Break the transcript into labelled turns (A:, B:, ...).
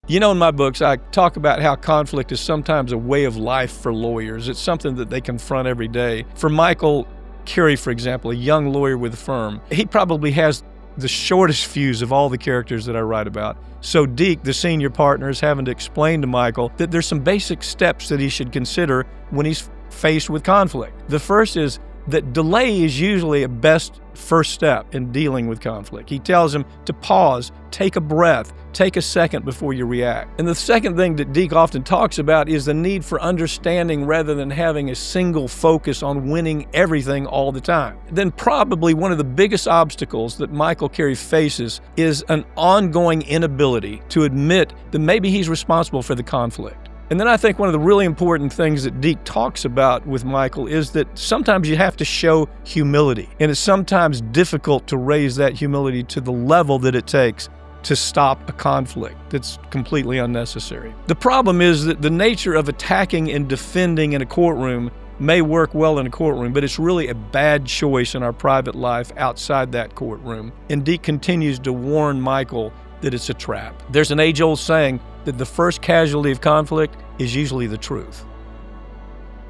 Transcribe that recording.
A: You know, in my books, I talk about how conflict is sometimes a way of life for lawyers. It's something that they confront every day. For Michael Carey, for example, a young lawyer with a firm, he probably has the shortest fuse of all the characters that I write about. So Deke, the senior partner, is having to explain to Michael that there's some basic steps that he should consider when he's faced with conflict. The first is that delay is usually a best first step in dealing with conflict. He tells him to pause, take a breath, take a second before you react. And the second thing that Deke often talks about is the need for understanding rather than having a single focus on winning everything all the time. Then probably one of the biggest obstacles that Michael Carey faces is an ongoing inability to admit that maybe he's responsible for the conflict. And then I think one of the really important things that Deke talks about with Michael is that sometimes you have to show humility. And it's sometimes difficult to raise that humility to the level that it takes to stop a conflict that's completely unnecessary. The problem is that the nature of attacking and defending in a courtroom may work well in a courtroom, but it's really a bad choice in our private life outside that courtroom. And Deke continues to warn Michael that it's a trap. There's an age-old saying that the first casualty of conflict is usually the truth.